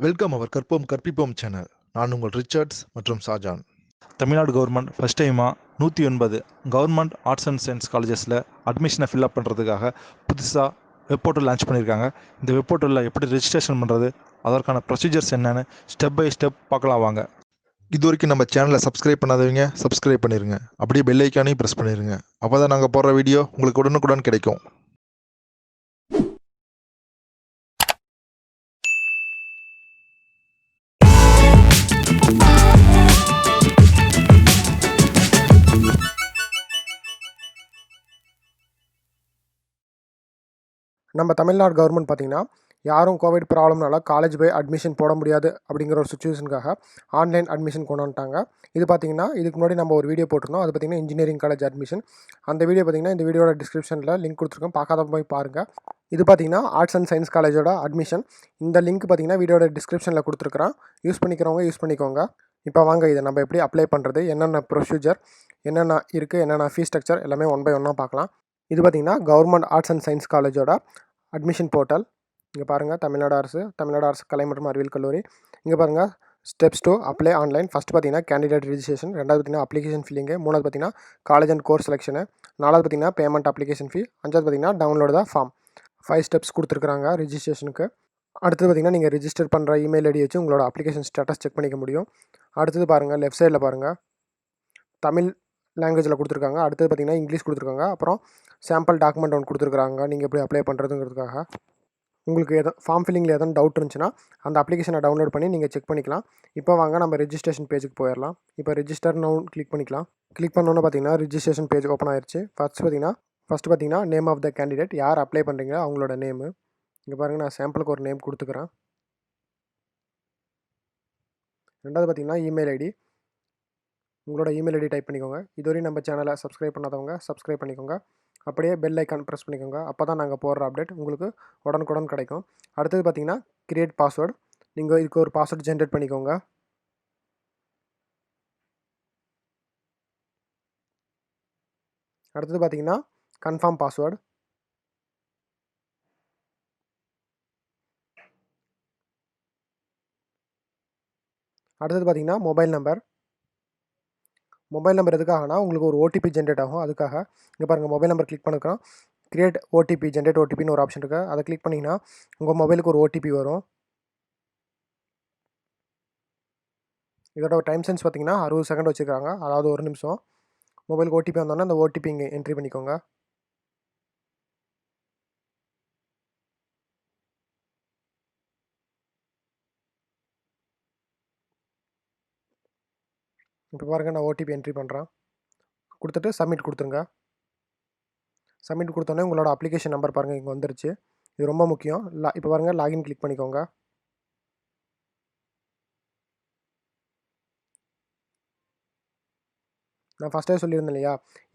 Welcome அவர் கற்போம் கற்பிப்போம் channel. நான் உங்கள் ரிச்சர்ட்ஸ் மற்றும் ஷாஜான். தமிழ்நாடு கவர்மெண்ட் ஃபஸ்ட் டைமாக 109 கவர்மெண்ட் ஆர்ட்ஸ் அண்ட் சயின்ஸ் காலேஜஸில் அட்மிஷனை ஃபில்அப் பண்ணுறதுக்காக புதுசாக வெப் போர்ட்டல் லான்ச் பண்ணியிருக்காங்க. இந்த வெப் போர்ட்டலில் எப்படி ரெஜிஸ்ட்ரேஷன் பண்ணுறது, அதற்கான ப்ரொசீஜர்ஸ் என்னென்னு ஸ்டெப் பை ஸ்டெப் பார்க்கலாம் வாங்க. இது வரைக்கும் நம்ம சேனலை சப்ஸ்கிரைப் பண்ணாதவங்க சப்ஸ்கிரைப் பண்ணிடுங்க. அப்படியே பெல் ஐக்கானையும் ப்ரெஸ் பண்ணிடுங்க. அப்போ தான் நாங்கள் போடுற வீடியோ உங்களுக்கு உடனுக்குடன் கிடைக்கும். நம்ம தமிழ்நாடு கவர்மெண்ட் பார்த்திங்கன்னா யாரும் கோவிட் ப்ராப்ளம்னால காலேஜ் போய் அட்மிஷன் போட முடியாது அப்படிங்கிற ஒரு சுச்சுவேஷனுக்காக ஆன்லைன் அட்மிஷன் கொண்டு வந்துட்டாங்க. இது பார்த்திங்கன்னா இதுக்கு முன்னாடி நம்ம ஒரு வீடியோ போட்டிருந்தோம். அது பார்த்திங்கன்னா இன்ஜினியரிங் காலேஜ் அட்மிஷன். அந்த வீடியோ பார்த்திங்கன்னா இந்த வீடியோட டிஸ்கிரிப்ஷனில் லிங்க் கொடுத்துருக்கோம், பார்க்காத போய் பாருங்கள். இது பார்த்திங்கன்னா ஆர்ட்ஸ் அண்ட் சயின்ஸ் காலேஜோட அட்மிஷன். இந்த லிங்க் பார்த்திங்கன்னா வீடியோட டிஸ்கிரிப்ஷனில் கொடுத்துருக்குறேன். யூஸ் பண்ணிக்கோங்க. இப்போ வாங்க இதை நம்ம எப்படி அப்ளை பண்ணுறது, என்னென்ன ப்ரொசீஜர், என்னென்ன இருக்குது, என்னென்ன ஃபீஸ் ஸ்ட்ரக்சர் எல்லாமே ஒன் பை ஒன்னாக பார்க்கலாம். இது பார்த்திங்கன்னா கவர்மெண்ட் ஆர்ட்ஸ் அண்ட் சயின்ஸ் காலேஜோட அட்மிஷன் போர்ட்டல். இங்கே பாருங்கள், தமிழ்நாடு அரசு கலை மற்றும் அறிவியல் கல்லூரி. இங்கே பாருங்கள், steps to apply online. First பார்த்தீங்கன்னா கேண்டிடேட் ரிஜிஸ்ட்ரேஷன், ரெண்டாவது பார்த்தீங்கன்னா அப்ளிகேஷன் ஃபில்லிங்கு, மூணாவது பார்த்தீங்கன்னா காலேஜ் அண்ட் கோர்ஸ் செலெக்ஷனு, நாலாவது பார்த்தீங்கன்னா பேமெண்ட் அப்ளிகேஷன் ஃபீ, அஞ்சாவது பார்த்தீங்கன்னா டவுன்லோட் த ஃபார்ம். 5 ஸ்டெப்ஸ் கொடுத்துருக்குறாங்க ரிஜிஸ்ட்ரேஷனுக்கு. அடுத்தது பார்த்தீங்கன்னா நீங்கள் ரிஜிஸ்டர் பண்ணுற இமெயில் ஐடி வச்சு உங்களோட அப்ளிகேஷன் ஸ்டேட்டஸ் செக் பண்ணிக்க முடியும். அடுத்தது பாருங்கள், லெஃப்ட் சைடில் பாருங்கள், தமிழ் லாங்குவேஜில் கொடுத்துருக்காங்க. அடுத்தது பார்த்தீங்கன்னா இங்கிலீஷ் கொடுத்துருக்காங்க. அப்புறம் சாம்பிள் டாக்குமெண்ட் ஒன்று கொடுத்துருக்காங்க நீங்கள் எப்படி அப்ளை பண்ணுறதுங்கிறதுக்காக. உங்களுக்கு ஃபார்ம் ஃபில்லிங்கில் எதுவும் டவுட் இருந்துச்சுன்னா அந்த அப்ளிகேஷனை டவுன்லோட் பண்ணி நீங்கள் செக் பண்ணிக்கலாம். இப்போ வாங்க நம்ம ரெஜிஸ்ட்ரேஷன் பேஜுக்கு போயிடலாம். இப்போ ரெஜிஸ்டர் நவுன் கிளிக் பண்ணிக்கலாம். கிளிக் பண்ணோன்னு பார்த்தீங்கன்னா ரெஜிஸ்ட்ரேஷன் பேஜ் ஓப்பன் ஆயிடுச்சு. ஃபஸ்ட்டு பார்த்தீங்கன்னா நேம் ஆஃப் த கேண்டிடேட், யார் அப்ளை பண்ணுறீங்களோ அவங்களோட நேமு. இங்கே பாருங்கள், நான் சாம்பிளுக்கு ஒரு நேம் கொடுத்துக்கிறேன். ரெண்டாவது பார்த்தீங்கன்னா இமெயில் ஐடி, உங்களோட இமெயில் ஐடி டைப் பண்ணிக்கோங்க. இதுவரையும் நம்ம சேனலை சப்ஸ்கிரைப் பண்ணாதவங்க சப்ஸ்கிரைப் பண்ணிக்கோங்க. அப்படியே பெல் ஐக்கான் ப்ரெஸ் பண்ணிக்கோங்க. அப்போ தான் நாங்கள் போடுற அப்டேட் உங்களுக்கு உடனுக்குடன் கிடைக்கும். அடுத்தது பார்த்தீங்கன்னா கிரியேட் பாஸ்வேர்டு, நீங்கள் இதுக்கு ஒரு பாஸ்வேர்டு ஜென்ரேட் பண்ணிக்கோங்க. அடுத்தது பார்த்தீங்கன்னா கன்ஃபார்ம் பாஸ்வேர்டு. அடுத்தது பார்த்தீங்கன்னா மொபைல் நம்பர் எதுக்காகனா உங்களுக்கு ஒரு ஓடிபி ஜென்ரேட் ஆகும், அதுக்காக. இங்கே பாருங்கள், மொபைல் நம்பர் கிளிக் பண்ணிக்கிறோம். கிரியேட் ஓடிபி, ஜென்ரேட் ஓடிபின்னு ஒரு ஆப்ஷன் இருக்குது. அதை கிளிக் பண்ணிங்கன்னா உங்கள் மொபைலுக்கு ஒரு ஓடிபி வரும். இதோட டைம் சென்ஸ் பார்த்தீங்கன்னா 60 செகண்ட் வச்சுருக்காங்க, அதாவது 1 நிமிஷம். மொபைலுக்கு ஓடிபி வந்தோன்னா அந்த ஓடிபி இங்கே என்ட்ரி பண்ணிக்கோங்க. இப்போ பாருங்கள், நான் ஓடிபி என்ட்ரி பண்ணுறேன். கொடுத்துட்டு சப்மிட் கொடுத்துருங்க. சப்மிட் கொடுத்தோன்னே உங்களோட அப்ளிகேஷன் நம்பர் பாருங்கள் இங்கே வந்துருச்சு. இது ரொம்ப முக்கியம். இப்போ பாருங்கள், லாகின் கிளிக் பண்ணிக்கோங்க. நான் ஃபஸ்ட்டே சொல்லியிருந்தேன் இல்லையா,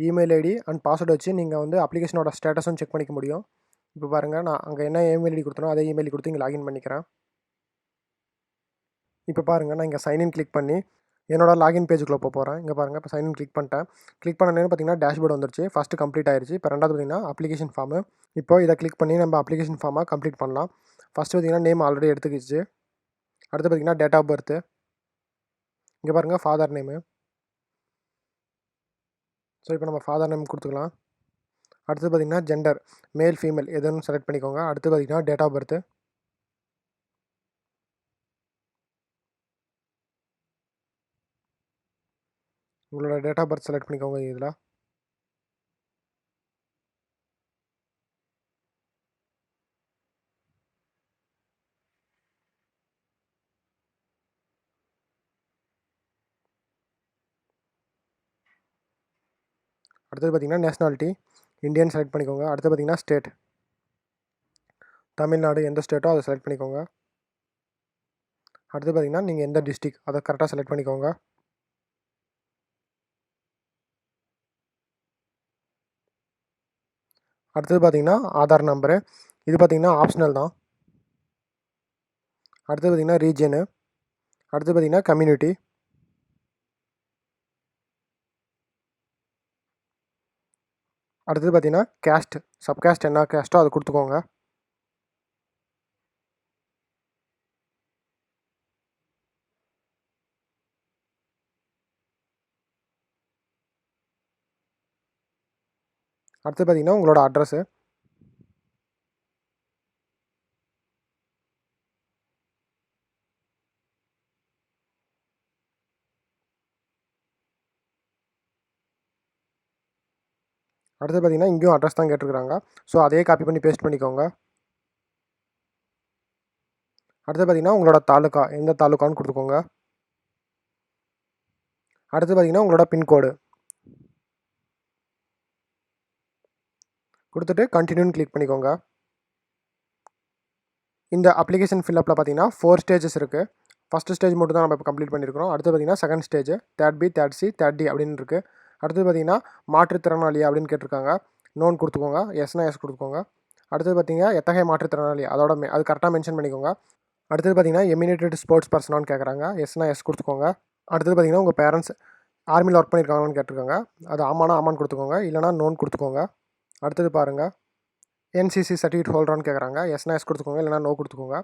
இமெயில் ஐடி அண்ட் பாஸ்வேர்டு வச்சு நீங்கள் வந்து அப்ளிகேஷனோட ஸ்டேட்டஸும் செக் பண்ணிக்க முடியும். இப்போ பாருங்கள், நான் அங்கே என்ன இமெயில் ஐடி கொடுத்தனோ அதே இமெயில் கொடுத்து இங்கே லாகின் பண்ணிக்கிறேன். இப்போ பாருங்கள், நான் இங்கே சைன்இன் கிளிக் பண்ணி என்னோட லாகின் பேஜுக்குள்ளே போகிறேன். இங்கே பாருங்கள், இப்போ சைன்இன் கிளிக் பண்ணிட்டேன். கிளிக் பண்ணனே பார்த்தீங்கன்னா டேஷ்போர்டு வந்துருச்சு. ஃபஸ்ட்டு கம்ப்ளீட் ஆயிடுச்சு. இப்போ ரெண்டாவது பார்த்தீங்கன்னா அப்ளிகேஷன் ஃபார்மு. இப்போ இதை கிளிக் பண்ணி நம்ம அப்ளிகேஷன் ஃபார்மாக கம்ப்ளீட் பண்ணலாம். ஃபஸ்ட்டு பார்த்தீங்கன்னா நேம் ஆல்ரெடி எடுத்துக்கிச்சு. அடுத்து பார்த்தீங்கன்னா டேட் ஆஃப் பர்த்து. இங்கே பாருங்கள், ஃபாதர் நேமு. ஸோ இப்போ நம்ம ஃபாதர் நேம் கொடுத்துக்கலாம். அடுத்து பார்த்தீங்கன்னா ஜெண்டர், மேல் ஃபீமேல் எதுன்னு செலக்ட் பண்ணிக்கோங்க. அடுத்து பார்த்தீங்கன்னா டேட் ஆஃப் பர்த்து. உங்களோட டேட் ஆஃப் பர்த் செலக்ட் பண்ணிக்கோங்க இதில். அடுத்தது பார்த்தீங்கன்னா நேஷ்னாலிட்டி, இந்தியன் செலக்ட் பண்ணிக்கோங்க. அடுத்து பார்த்தீங்கன்னா ஸ்டேட், தமிழ்நாடு எந்த ஸ்டேட்டோ அதை செலக்ட் பண்ணிக்கோங்க. அடுத்து பார்த்தீங்கன்னா நீங்கள் எந்த டிஸ்ட்ரிக் அதை கரெக்டாக செலக்ட் பண்ணிக்கோங்க. அடுத்தது பார்த்தீங்கன்னா ஆதார் நம்பரு. இது பார்த்தீங்கன்னா ஆப்ஷனல் தான். அடுத்து பார்த்தீங்கன்னா ரீஜனு. அடுத்து பார்த்தீங்கன்னா கம்யூனிட்டி. அடுத்தது பார்த்தீங்கன்னா கேஸ்ட், சப்காஸ்ட் என்ன கேஸ்ட்டோ அதை கொடுத்துக்கோங்க. அடுத்து பார்த்தீங்கன்னா உங்களோட அட்ரஸு. அடுத்து பார்த்தீங்கன்னா இங்கேயும் அட்ரஸ் தான் கேட்டிருக்காங்க. ஸோ அதையே காப்பி பண்ணி பேஸ்ட் பண்ணிக்கோங்க. அடுத்து பார்த்தீங்கன்னா உங்களோட தாலுக்கா எந்த தாலுக்கான்னு கொடுத்துக்கோங்க. அடுத்து பார்த்தீங்கன்னா உங்களோட பின்கோடு கொடுத்துட்டு கண்டினியூன்னு கிளிக் பண்ணிக்கோங்க. இந்த அப்ளிகேஷன் ஃபில்லப்பில் பார்த்தீங்கன்னா 4 ஸ்டேஜஸ் இருக்குது. ஃபஸ்ட்டு ஸ்டேஜ் மட்டும் தான் நம்ம இப்போ கம்ப்ளீட் பண்ணியிருக்கிறோம். அடுத்து பார்த்தீங்கன்னா second stage, third B, third C, third D அப்படின்னு இருக்குது. அடுத்து பார்த்தீங்கன்னா மாற்றுத்திறனாளியா அப்படின்னு கேட்டிருக்காங்க. நோன் கொடுத்துக்கோங்க. எஸ்னா எஸ் கொடுத்துக்கோங்க. அடுத்தது பார்த்தீங்கன்னா எத்தகைய மாற்றுத்திறனாளி அதோட அது கரெக்டாக மென்ஷன் பண்ணிக்கோங்க. அடுத்தது பார்த்தீங்கன்னா எமினேட்டட் ஸ்போர்ட்ஸ் பர்சனான்னு கேட்குறாங்க. எஸ்னா எஸ் கொடுத்துக்கோங்க. அடுத்தது பார்த்தீங்கன்னா உங்கள் பேரண்ட்ஸ் ஆர்மியில் ஒர்க் பண்ணியிருக்காங்கன்னு கேட்டிருக்காங்க. அது ஆமானா ஆமான்னு கொடுத்துக்கோங்க, இல்லைனா நோன் கொடுத்துக்கோங்க. அடுத்தது பாருங்கள் என்சிசி சர்டிஃபிகேட் ஹோல்டரான்னு கேட்குறாங்க. எஸ்னா எஸ் கொடுத்துக்கோங்க, இல்லைனா நோ கொடுத்துக்கோங்க.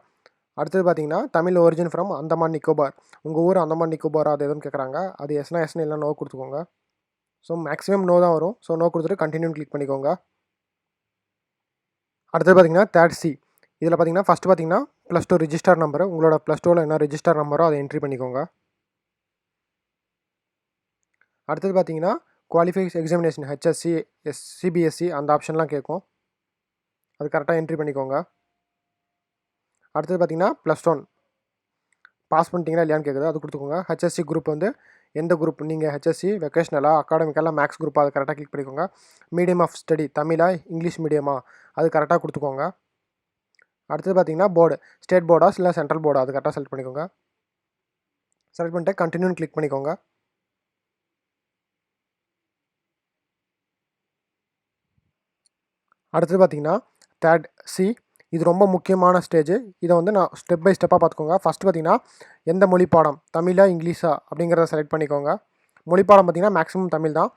அடுத்தது பார்த்தீங்கன்னா தமிழ் ஒரிஜின் ஃப்ரம் அந்தமான் நிக்கோபார், உங்கள் ஊர் அந்தமான் நிக்கோபார் அது எதுன்னு கேட்குறாங்க. அது எஸ்னா எஸ்னு இல்லைனா நோ கொடுத்துக்கோங்க. ஸோ மேக்ஸிமம் நோ தான் வரும். ஸோ நோ கொடுத்துட்டு கண்டினியூ கிளிக் பண்ணிக்கோங்க. அடுத்தது பார்த்தீங்கன்னா தேர்ட் சி, இதில் பார்த்தீங்கன்னா ஃபஸ்ட்டு பார்த்தீங்கன்னா +2 ரிஜிஸ்டர் நம்பரு, உங்களோட +2வில் என்ன ரிஜிஸ்டர் நம்பரோ அதை என்ட்ரி பண்ணிக்கோங்க. அடுத்தது பார்த்தீங்கன்னா குவாலிஃபைஸ் எக்ஸாமினேஷன் ஹெச்எஸ்சி, சிபிஎஸ்சி அந்த ஆப்ஷன்லாம் கேட்கும். அது கரெக்டாக என்ட்ரி பண்ணிக்கோங்க. அடுத்தது பார்த்தீங்கன்னா +1 பாஸ் பண்ணிட்டீங்களா இல்லையான்னு கேட்குது, அது கொடுத்துக்கோங்க. ஹெச்எஸ்சி குரூப் வந்து எந்த குரூப், நீங்கள் ஹெச்எஸ்சி வெக்கேஷ்னலா அகாடமிக்கலாக மேக்ஸ் குரூப் அது கரெக்டாக கிளிக் பண்ணிக்கோங்க. Medium of study Tamizha English மீடியமா அது கரெக்டாக கொடுத்துக்கோங்க. அடுத்தது பார்த்தீங்கன்னா போர்டு ஸ்டேட் போர்டா இல்லை சென்ட்ரல் போர்டா அது கரெக்டாக செலக்ட் பண்ணிக்கோங்க. செலக்ட் பண்ணிட்டு கண்டினியூன்னு கிளிக் பண்ணிக்கோங்க. அடுத்தது பார்த்தீங்கன்னா தேர்ட் சி, இது ரொம்ப முக்கியமான ஸ்டேஜ். இதை வந்து நான் ஸ்டெப் பை ஸ்டெப்பாக பார்த்துக்கோங்க. ஃபஸ்ட்டு பார்த்தீங்கன்னா எந்த மொழி பாடம் தமிழா இங்கிலீஷா அப்படிங்கிறத செலக்ட் பண்ணிக்கோங்க. மொழி பாடம் பார்த்தீங்கன்னா மேக்ஸிமம் தமிழ் தான்.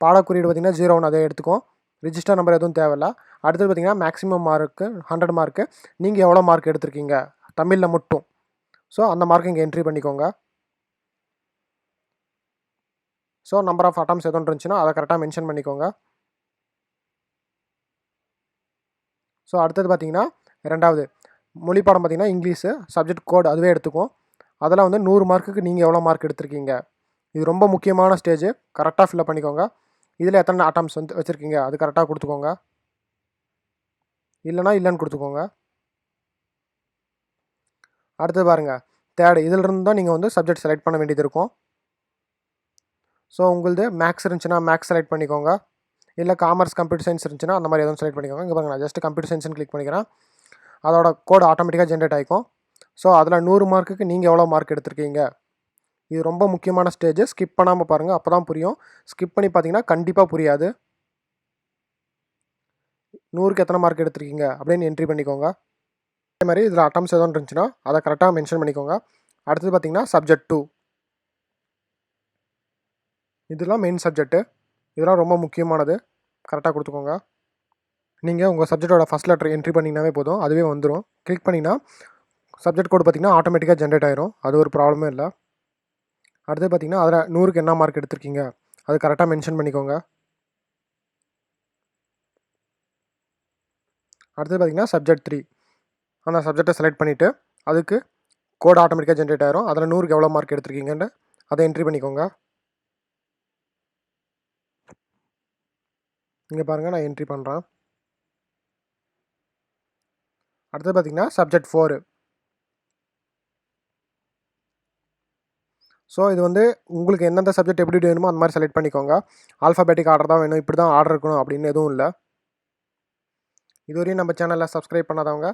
பாடக்குறியீடு பார்த்தீங்கன்னா 0 அதை எடுத்துக்கும். ரிஜிஸ்டர் நம்பர் எதுவும் தேவையில்ல. அடுத்தது பார்த்தீங்கன்னா மேக்ஸிமம் மார்க்கு 100 மார்க்கு. நீங்கள் எவ்வளோ மார்க் எடுத்திருக்கீங்க தமிழில் மட்டும், ஸோ அந்த மார்க் இங்கே என்ட்ரி பண்ணிக்கோங்க. ஸோ நம்பர் ஆஃப் அட்டம்ஸ் எதுவும் இருந்துச்சுன்னா அதை கரெக்டாக மென்ஷன் பண்ணிக்கோங்க. ஸோ அடுத்தது பார்த்தீங்கன்னா ரெண்டாவது மொழி பாடம் பார்த்தீங்கன்னா இங்கிலீஷு சப்ஜெக்ட் கோட் அதுவே எடுத்துக்கும். அதில் வந்து 100 மார்க்குக்கு நீங்கள் எவ்வளோ மார்க் எடுத்திருக்கீங்க, இது ரொம்ப முக்கியமான ஸ்டேஜ். கரெக்டாக ஃபில்அப் பண்ணிக்கோங்க. இதில் எத்தனை அட்டம்ஸ் வந்து வச்சுருக்கீங்க அது கரெக்டாக கொடுத்துக்கோங்க, இல்லைனா இல்லைன்னு கொடுத்துக்கோங்க. அடுத்தது பாருங்கள் தேர்டு, இதிலிருந்து தான் நீங்கள் வந்து சப்ஜெக்ட் செலக்ட் பண்ண வேண்டியது இருக்கும். ஸோ உங்களது மேக்ஸ் இருந்துச்சுன்னா மேக்ஸ் செலக்ட் பண்ணிக்கோங்க, இல்லை காமர்ஸ் கம்ப்யூட்டர் சயின்ஸ் இருந்துச்சுன்னா அந்த மாதிரி எதுவும் செலக்ட் பண்ணிக்கோங்க. இங்கே பாருங்கள் நான் ஜஸ்ட் கம்ப்யூட்டர் சயின்ஸ்னு கிளிக் பண்ணிக்கிறேன். அதோட கோட் ஆட்டோமேட்டிக்காக ஜென்ரேட் ஆகிக்கும். ஸோ அதில் 100 மார்க்குக்கு நீங்கள் எவ்வளோ மார்க் எடுத்திருக்கீங்க, இது ரொம்ப முக்கியமான ஸ்டேஜ். ஸ்கிப் பண்ணாமல் பாருங்கள், அப்போ தான் புரியும். ஸ்கிப் பண்ணி பார்த்தீங்கன்னா கண்டிப்பாக புரியாது. 100க்கு எத்தனை மார்க் எடுத்திருக்கீங்க அப்படின்னு என்ட்ரி பண்ணிக்கோங்க. அதே மாதிரி இதில் அட்டம்ஸ் எதுவும் இருந்துச்சுன்னா அதை கரெக்டாக மென்ஷன் பண்ணிக்கோங்க. அடுத்தது பார்த்தீங்கன்னா சப்ஜெக்ட் 2, இதெல்லாம் மெயின் சப்ஜெக்ட்டு, இதெல்லாம் ரொம்ப முக்கியமானது, கரெக்டாக கொடுத்துக்கோங்க. நீங்கள் உங்கள் சப்ஜெக்டோட ஃபஸ்ட் லெட்டர் என்ட்ரி பண்ணிங்கனாவே போதும், அதுவே வந்துடும். கிளிக் பண்ணிங்கன்னா சப்ஜெக்ட் கோடு பார்த்தீங்கன்னா ஆட்டோமேட்டிக்காக ஜென்ரேட் ஆயிரும், அது ஒரு ப்ராப்ளமே இல்லை. அடுத்து பார்த்தீங்கன்னா அதில் 100க்கு என்ன மார்க் எடுத்திருக்கீங்க அது கரெக்டாக மென்ஷன் பண்ணிக்கோங்க. அடுத்து பார்த்தீங்கன்னா சப்ஜெக்ட் 3, அந்த சப்ஜெக்டை செலக்ட் பண்ணிவிட்டு அதுக்கு கோட் ஆட்டோமேட்டிக்காக ஜென்ரேட் ஆயிரும். அதில் 100க்கு எவ்வளோ மார்க் எடுத்திருக்கீங்கன்னு அதை என்ட்ரி பண்ணிக்கோங்க. இங்கே பாருங்கள் நான் என்ட்ரி பண்ணுறேன். அடுத்து பார்த்தீங்கன்னா சப்ஜெக்ட் 4. ஸோ இது வந்து உங்களுக்கு எந்தெந்த சப்ஜெக்ட் எப்படி வேணுமோ அந்த மாதிரி செலக்ட் பண்ணிக்கோங்க. ஆல்ஃபாபெட்டிக் ஆர்டர் தான் வேணும், இப்படி தான் ஆர்டர் இருக்கணும் அப்படின்னு எதுவும் இல்லை. இதுவரையும் நம்ம சேனலில் சப்ஸ்கிரைப் பண்ணாதவங்க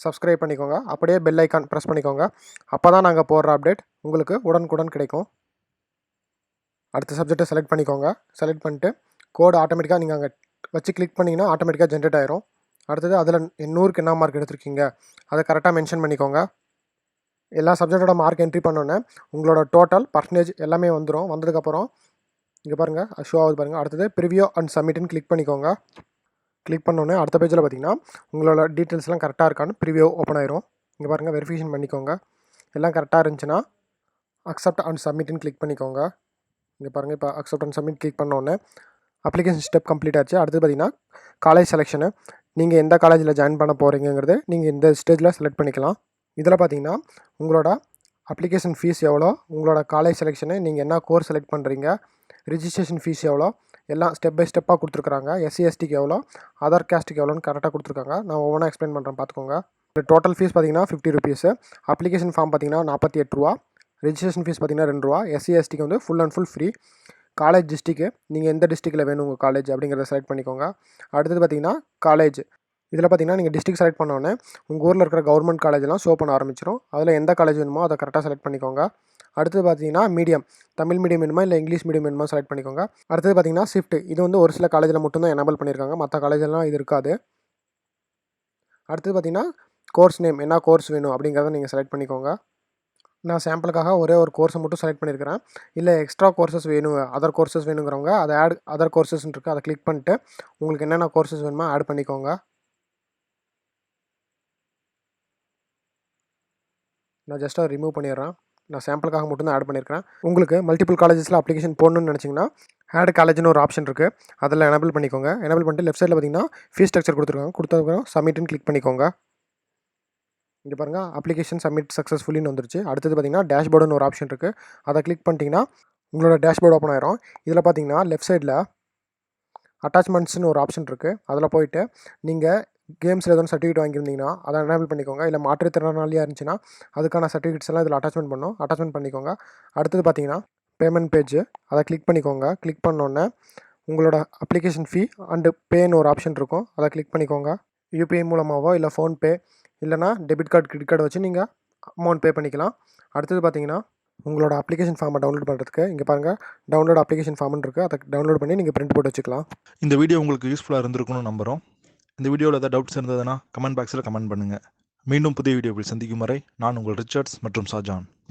சப்ஸ்கிரைப் பண்ணிக்கோங்க. அப்படியே பெல் ஐக்கான் ப்ரெஸ் பண்ணிக்கோங்க. அப்போ தான் நாங்கள் போடுற அப்டேட் உங்களுக்கு உடனுக்குடன் கிடைக்கும். அடுத்த சப்ஜெக்டை செலக்ட் பண்ணிக்கோங்க. செலக்ட் பண்ணிட்டு கோடு ஆட்டோமேட்டிக்காக நீங்கள் அங்கே வச்சு கிளிக் பண்ணிங்கன்னா ஆட்டோமேட்டிக்காக ஜென்ரேட் ஆயிரும். அடுத்தது அதில் 100க்கு என்ன மார்க் எடுத்திருக்கீங்க அதை கரெக்டாக மென்ஷன் பண்ணிக்கோங்க. எல்லா சப்ஜெக்டோட மார்க் என்ட்ரி பண்ணோன்னே உங்களோட டோட்டல் பர்சன்டேஜ் எல்லாமே வந்துடும். வந்ததுக்கப்புறம் இங்கே பாருங்கள் ஷோ ஆகுது பாருங்கள். அடுத்தது ப்ரிவியூ அண்ட் சப்மிட்னு கிளிக் பண்ணிக்கோங்க. கிளிக் பண்ணோன்னே அடுத்த பேஜில் பார்த்தீங்கன்னா உங்களோட டீட்டெயில்ஸ்லாம் கரெக்டாக இருக்கான்னு ப்ரிவியூ ஓப்பன் ஆயிரும். இங்கே பாருங்கள் வெரிஃபிகேஷன் பண்ணிக்கோங்க. எல்லாம் கரெக்டாக இருந்துச்சுன்னா அக்செப்ட் அண்ட் சப்மிட்னு கிளிக் பண்ணிக்கோங்க. இங்கே பாருங்கள் இப்போ அக்செப்ட் அண்ட் சப்மிட் கிளிக் பண்ணோன்னே அப்ளிகேஷன் ஸ்டெப் கம்ப்ளீட் ஆச்சு. அடுத்து பார்த்தீங்கன்னா காலேஜ் செலெக்ஷனு. நீங்கள் எந்த காலேஜில் ஜாயின் பண்ண போகிறீங்கிறது நீங்கள் இந்த ஸ்டேஜில் செலக்ட் பண்ணிக்கலாம். இதில் பார்த்தீங்கன்னா உங்களோட அப்ளிகேஷன் ஃபீஸ் எவ்வளோ, உங்களோட காலேஜ் செலெக்ஷனு, நீங்கள் என்ன கோர்ஸ் செலக்ட் பண்ணுறீங்க, ரிஜிஸ்ட்ரேஷன் ஃபீஸ் எவ்வளோ, எல்லாம் ஸ்டெப் பை ஸ்டெப்பாக கொடுத்துருக்காங்க. எஸ்சி எஸ்டிக்கு எவ்வளோ, அதர் கேஸ்ட்டுக்கு எவ்வளோன்னு கரெக்டாக கொடுத்துருக்காங்க. நான் ஒவ்வொன்றா எக்ஸ்பிளைன் பண்ணுறேன், பார்த்துக்கோங்க. டோட்டல் ஃபீஸ் பார்த்தீங்கன்னா 50 ருபீஸு. அப்ளிகேஷன் ஃபார்ம் பார்த்தீங்கன்னா 48 ரூபா. ரிஜிஸ்ட்ரேஷன் ஃபீஸ் பார்த்தீங்கன்னா 2 ரூபா. எஸ்சி எஸ்டிக்கு வந்து full and full free. College டிஸ்ட்ரிக்கு, நீங்கள் எந்த டிஸ்ட்ரிக்டில் வேணும் உங்கள் காலேஜ் அப்படிங்கிறத செலக்ட் பண்ணிக்கோங்க. அடுத்தது பார்த்தீங்கன்னா காலேஜ். இதில் பார்த்தீங்கன்னா நீங்கள் டிஸ்ட்ரிக்ட் செலக்ட் பண்ணோன்னே உங்கள் ஊரில் இருக்கிற கவர்மெண்ட் காலேஜெலாம் ஷோ பண்ண ஆரம்பிச்சிடும். அதில் எந்த காலேஜ் வேணுமோ அதை கரெக்டாக செலக்ட் பண்ணிக்கோங்க. அடுத்தது பார்த்தீங்கன்னா மீடியம், தமிழ் மீடியம் வேணுமா இல்லை இங்கிலீஷ் மீடியம் வேணுமா செலக்ட் பண்ணிக்கோங்க. அடுத்தது பார்த்தீங்கன்னா ஷிஃப்ட். இது வந்து ஒரு சில காலேஜில் மட்டும்தான் எனேபிள் பண்ணியிருக்காங்க, மற்ற காலேஜெல்லாம் இது இருக்காது. அடுத்தது பார்த்தீங்கன்னா கோர்ஸ் நேம், என்ன கோர்ஸ் வேணும் அப்படிங்கிறத நீங்கள் செலக்ட் பண்ணிக்கோங்க. நான் சாம்பிளுக்காக ஒரே ஒரு கோர்ஸை மட்டும் செலக்ட் பண்ணியிருக்கிறேன். இல்லை எக்ஸ்ட்ரா கோர்சஸ் வேணும், அதர் கோர்சஸ் வேணுங்கிறவங்க அதை அதர் கோர்சஸ்ன்னு இருக்குது, அதை கிளிக் பண்ணிட்டு உங்களுக்கு என்னென்ன கோர்சஸ் வேணுமோ ஆட் பண்ணிக்கோங்க. நான் ஜஸ்ட் அதை ரிமூவ் பண்ணிடுறேன். நான் சாம்பிளுக்காக மட்டும் தான் ஆட் பண்ணியிருக்கிறேன். உங்களுக்கு மல்டிபிள் காலேஜஸில் அப்ளிகேஷன் போடணும்னு நினச்சிங்கன்னா ஆட் காலேஜ்னு ஒரு ஆப்ஷன் இருக்குது, அதில் எனேபிள் பண்ணிக்கோங்க. எனேபிள் பண்ணிட்டு லெஃப்ட் சைடில் பார்த்தீங்கன்னா ஃபீஸ் ஸ்ட்ரக்சர் கொடுத்துருக்காங்க. கொடுத்ததுக்கப்புறம் சப்மிட்னு கிளிக் பண்ணிக்கோங்க. இங்கே பாருங்கள், அப்ளிகேஷன் சப்மிட் சக்ஸஸ்ஃபுல்லின்னு வந்துருச்சு. அடுத்தது பார்த்தீங்கன்னா டேஷ்போர்டுன்னு ஒரு ஆப்ஷன் இருக்குது, அதை கிளிக் பண்ணிட்டீங்கன்னா உங்களோட டேஷ்போர்டு ஓப்பன் ஆயிரும். இதில் பார்த்தீங்கன்னா லெஃப்ட் சைடில் அட்டாச்மெண்ட்ஸ்னு ஒரு ஆப்ஷன் இருக்குது, அதில் போயிட்டு நீங்கள் கேம்ஸில் எதுவும் சர்டிஃபிகேட் வாங்கியிருந்தீங்கன்னா அதை எனேபிள் பண்ணிக்கோங்க. இல்லை மாற்றுத்திறனாளியாக இருந்துச்சுன்னா அதுக்கான சர்டிஃபிகேட்ஸ் எல்லாம் இதில் அட்டாச்மெண்ட் பண்ணிக்கோங்க. அடுத்தது பார்த்தீங்கன்னா பேமெண்ட் பேஜ், அதை கிளிக் பண்ணிக்கோங்க. கிளிக் பண்ணோன்னே உங்களோட அப்ளிகேஷன் ஃபீ அண்டு பேன்னு ஒரு ஆப்ஷன் இருக்கும், அதை கிளிக் பண்ணிக்கோங்க. யூபிஐ மூலமாகவோ இல்லை ஃபோன்பே இல்லைனா டெபிட் கார்டு, கிரெடிட் கார்டு வச்சு நீங்கள் அமௌண்ட் பே பண்ணிக்கலாம். அடுத்தது பார்த்தீங்கன்னா உங்களோட அப்ளிகேஷன் ஃபார்மை டவுன்லோட் பண்ணுறதுக்கு இங்கே பாருங்கள், டவுன்லோட் அப்ளிகேஷன் ஃபார்ம்னு இருக்குது, அதை டவுன்லோட் பண்ணி நீங்கள் பிரிண்ட் போட்டு வச்சுக்கலாம். இந்த வீடியோ உங்களுக்கு யூஸ்ஃபுல்லாக இருந்திருக்கும்னு நம்புகிறோம். இந்த வீடியோவில் ஏதாவது டவுட்ஸ் இருந்ததுன்னா கமெண்ட் பாக்ஸில் கமெண்ட் பண்ணுங்கள். மீண்டும் புதிய வீடியோவில் சந்திக்கும் வரை நான் உங்கள் ரிச்சர்ட்ஸ் மற்றும் ஷாஜான்.